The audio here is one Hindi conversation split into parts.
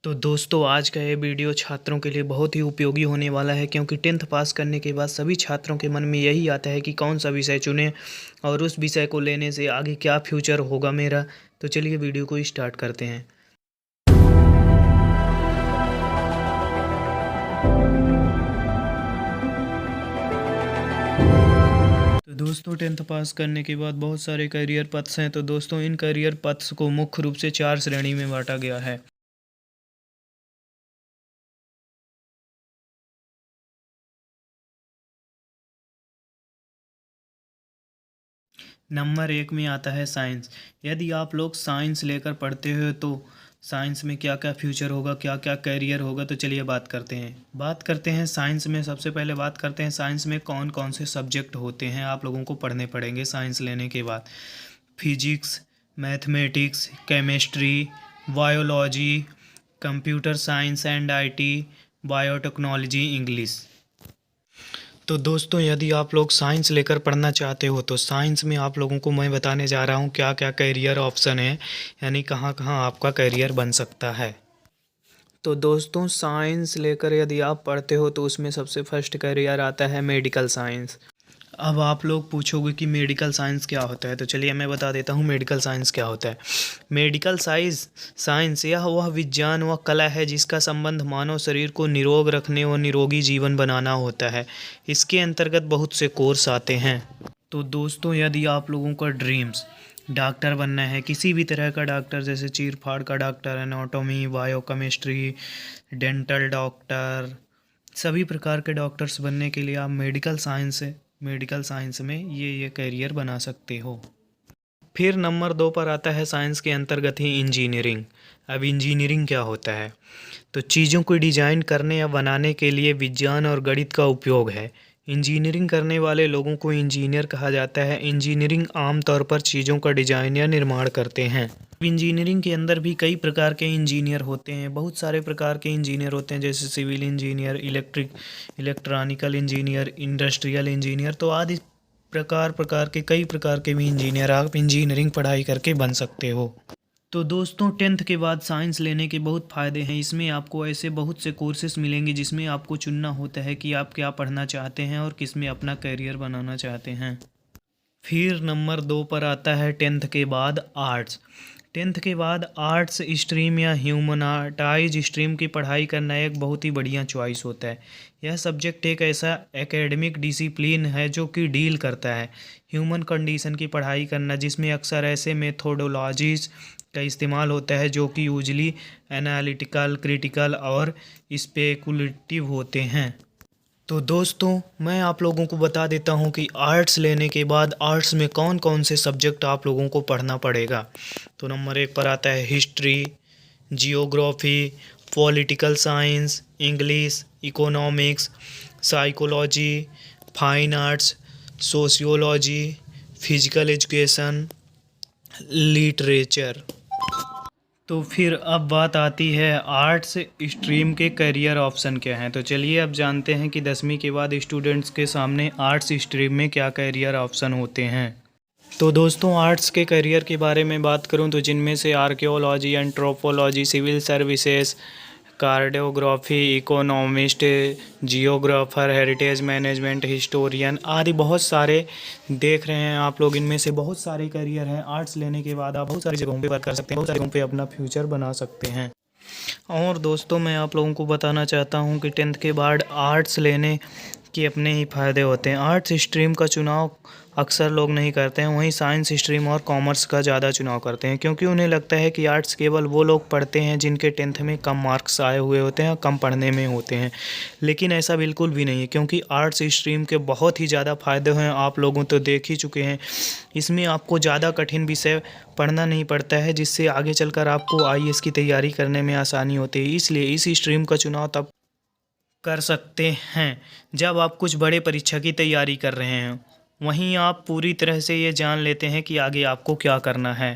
तो दोस्तों आज का ये वीडियो छात्रों के लिए बहुत ही उपयोगी होने वाला है, क्योंकि टेंथ पास करने के बाद सभी छात्रों के मन में यही आता है कि कौन सा विषय चुनें और उस विषय को लेने से आगे क्या फ्यूचर होगा मेरा। तो चलिए वीडियो को स्टार्ट करते हैं। तो दोस्तों टेंथ पास करने के बाद बहुत सारे करियर पथ्स हैं। तो दोस्तों इन करियर पथ्स को मुख्य रूप से 4 श्रेणी में बांटा गया है। नंबर 1 में आता है साइंस। यदि आप लोग साइंस लेकर पढ़ते हो तो साइंस में क्या क्या फ्यूचर होगा, क्या क्या करियर होगा, तो चलिए बात करते हैं साइंस में। सबसे पहले बात करते हैं साइंस में कौन कौन से सब्जेक्ट होते हैं आप लोगों को पढ़ने पड़ेंगे साइंस लेने के बाद। Physics, mathematics, chemistry, biology, computer science and IT, biotechnology, English. तो दोस्तों यदि आप लोग साइंस लेकर पढ़ना चाहते हो तो साइंस में आप लोगों को मैं बताने जा रहा हूँ क्या क्या करियर ऑप्शन है, यानी कहाँ कहाँ आपका करियर बन सकता है। तो दोस्तों साइंस लेकर यदि आप पढ़ते हो तो उसमें सबसे फर्स्ट करियर आता है मेडिकल साइंस। अब आप लोग पूछोगे कि मेडिकल साइंस क्या होता है, तो चलिए मैं बता देता हूँ मेडिकल साइंस क्या होता है। मेडिकल साइंस यह वह विज्ञान व कला है जिसका संबंध मानव शरीर को निरोग रखने व निरोगी जीवन बनाना होता है। इसके अंतर्गत बहुत से कोर्स आते हैं। तो दोस्तों यदि आप लोगों का ड्रीम्स डॉक्टर बनना है, किसी भी तरह का डॉक्टर, जैसे चीर फाड़ का doctor, anatomy, biochemistry, dental doctor, सभी प्रकार के डॉक्टर्स बनने के लिए आप मेडिकल साइंस में ये करियर बना सकते हो। फिर नंबर 2 पर आता है साइंस के अंतर्गत ही इंजीनियरिंग। अब इंजीनियरिंग क्या होता है, तो चीज़ों को डिजाइन करने या बनाने के लिए विज्ञान और गणित का उपयोग है। इंजीनियरिंग करने वाले लोगों को इंजीनियर कहा जाता है। इंजीनियरिंग आमतौर पर चीज़ों का डिजाइन या निर्माण करते हैं। इंजीनियरिंग के अंदर भी कई प्रकार के इंजीनियर होते हैं, बहुत सारे प्रकार के इंजीनियर होते हैं, जैसे civil engineer, electronical engineer, industrial engineer, तो आदि प्रकार के कई प्रकार के भी इंजीनियर आप इंजीनियरिंग पढ़ाई करके बन सकते हो। तो दोस्तों टेंथ के बाद साइंस लेने के बहुत फ़ायदे हैं। इसमें आपको ऐसे बहुत से कोर्सेज मिलेंगे जिसमें आपको चुनना होता है कि आप क्या पढ़ना चाहते हैं और किस में अपना करियर बनाना चाहते हैं। फिर नंबर 2 पर आता है टेंथ के बाद आर्ट्स। टेंथ के बाद आर्ट्स स्ट्रीम या ह्यूमनाटाइज स्ट्रीम की पढ़ाई करना एक बहुत ही बढ़िया चॉइस होता है। यह सब्जेक्ट एक ऐसा एकेडमिक डिसिप्लिन है जो कि डील करता है ह्यूमन कंडीशन की पढ़ाई करना, जिसमें अक्सर ऐसे मेथोडोलॉजीज का इस्तेमाल होता है जो कि यूजली एनालिटिकल, क्रिटिकल और स्पेकुलेटिव होते हैं। तो दोस्तों मैं आप लोगों को बता देता हूं कि आर्ट्स लेने के बाद आर्ट्स में कौन कौन से सब्जेक्ट आप लोगों को पढ़ना पड़ेगा। तो नंबर 1 पर आता है history, geography, political science, English, economics, psychology, fine arts, sociology, physical education, literature. तो फिर अब बात आती है आर्ट्स स्ट्रीम के करियर ऑप्शन क्या हैं। तो चलिए अब जानते हैं कि 10वीं के बाद स्टूडेंट्स के सामने आर्ट्स स्ट्रीम में क्या करियर ऑप्शन होते हैं। तो दोस्तों आर्ट्स के करियर के बारे में बात करूं तो जिनमें से archaeology, anthropology, civil services, cardiography, economist, geographer, heritage management, historian आदि बहुत सारे देख रहे हैं आप लोग। इनमें से बहुत सारे करियर हैं। आर्ट्स लेने के बाद आप बहुत सारी जगहों पे वर्क कर सकते हैं, बहुत सारी जगहों पे अपना फ्यूचर बना सकते हैं। और दोस्तों मैं आप लोगों को बताना चाहता हूं कि टेंथ के बाद आर्ट्स लेने के अपने ही फ़ायदे होते हैं। आर्ट्स स्ट्रीम का चुनाव अक्सर लोग नहीं करते हैं, वहीं साइंस स्ट्रीम और कॉमर्स का ज़्यादा चुनाव करते हैं, क्योंकि उन्हें लगता है कि आर्ट्स केवल वो लोग पढ़ते हैं जिनके टेंथ में कम मार्क्स आए हुए होते हैं, कम पढ़ने में होते हैं। लेकिन ऐसा बिल्कुल भी नहीं है, क्योंकि आर्ट्स स्ट्रीम के बहुत ही ज़्यादा फ़ायदे हैं, आप लोगों तो देख ही चुके हैं। इसमें आपको ज़्यादा कठिन विषय पढ़ना नहीं पड़ता है, जिससे आगे चलकर आपको आईएएस की तैयारी करने में आसानी होती है। इसलिए इस स्ट्रीम का चुनाव तब कर सकते हैं जब आप कुछ बड़े परीक्षा की तैयारी कर रहे हैं, वहीं आप पूरी तरह से ये जान लेते हैं कि आगे आपको क्या करना है।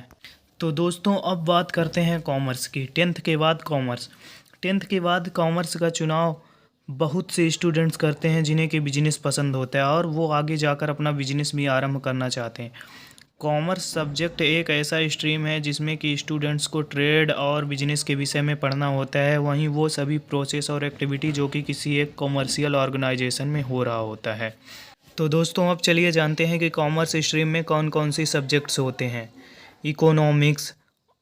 तो दोस्तों अब बात करते हैं कॉमर्स की। टेंथ के बाद कॉमर्स का चुनाव बहुत से स्टूडेंट्स करते हैं जिन्हें कि बिजनेस पसंद होता है और वो आगे जाकर अपना बिजनेस भी आरंभ करना चाहते हैं। कॉमर्स सब्जेक्ट एक ऐसा स्ट्रीम है जिसमें कि स्टूडेंट्स को ट्रेड और बिजनेस के विषय में पढ़ना होता है, वहीं वो सभी प्रोसेस और एक्टिविटी जो कि किसी एक कॉमर्शियल ऑर्गेनाइजेशन में हो रहा होता है। तो दोस्तों अब चलिए जानते हैं कि कॉमर्स स्ट्रीम में कौन कौन सी सब्जेक्ट्स होते हैं। Economics,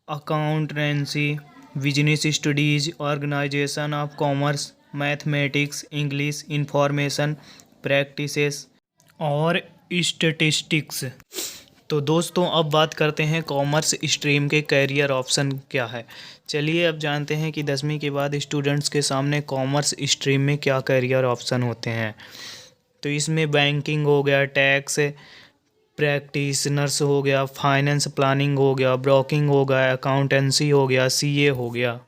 accountancy, business studies, organisation of commerce, mathematics, English, information practices और स्टैटिस्टिक्स। तो दोस्तों अब बात करते हैं कॉमर्स स्ट्रीम के कैरियर ऑप्शन क्या है। चलिए अब जानते हैं कि 10वीं के बाद स्टूडेंट्स के सामने कॉमर्स स्ट्रीम में क्या कैरियर ऑप्शन होते हैं। तो इसमें बैंकिंग हो गया, टैक्स प्रैक्टिशनर्स हो गया, फाइनेंस प्लानिंग हो गया, ब्रोकिंग हो गया, अकाउंटेंसी हो गया, सीए हो गया।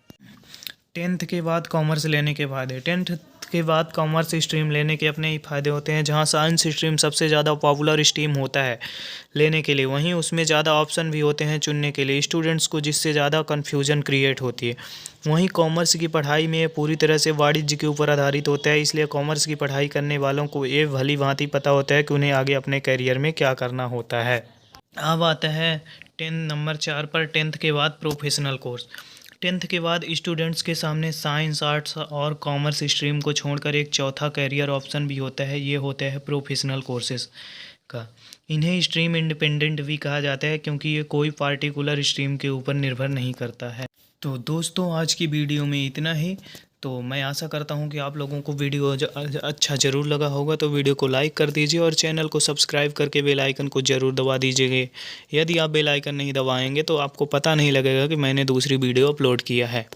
10th के बाद कॉमर्स लेने के फायदे। 10th के बाद कॉमर्स स्ट्रीम लेने के अपने ही फ़ायदे होते हैं। जहां साइंस स्ट्रीम सबसे ज़्यादा पॉपुलर स्ट्रीम होता है लेने के लिए, वहीं उसमें ज़्यादा ऑप्शन भी होते हैं चुनने के लिए स्टूडेंट्स को, जिससे ज़्यादा कन्फ्यूजन क्रिएट होती है। वहीं कॉमर्स की पढ़ाई में पूरी तरह से वाणिज्य के ऊपर आधारित होता है, इसलिए कॉमर्स की पढ़ाई करने वालों को ये भली भांति पता होता है कि उन्हें आगे अपने करियर में क्या करना होता है। अब आता है नंबर 4 पर 10th के बाद प्रोफेशनल कोर्स। 10th के बाद स्टूडेंट्स के सामने साइंस, आर्ट्स और कॉमर्स स्ट्रीम को छोड़कर एक चौथा कैरियर ऑप्शन भी होता है, ये होता है प्रोफेशनल कोर्सेज का। इन्हें स्ट्रीम इंडिपेंडेंट भी कहा जाता है क्योंकि ये कोई पार्टिकुलर स्ट्रीम के ऊपर निर्भर नहीं करता है। तो दोस्तों आज की वीडियो में इतना ही। तो मैं आशा करता हूँ कि आप लोगों को वीडियो अच्छा ज़रूर लगा होगा, तो वीडियो को लाइक कर दीजिए और चैनल को सब्सक्राइब करके बेल आइकन को ज़रूर दबा दीजिएगा। यदि आप बेल आइकन नहीं दबाएंगे तो आपको पता नहीं लगेगा कि मैंने दूसरी वीडियो अपलोड किया है।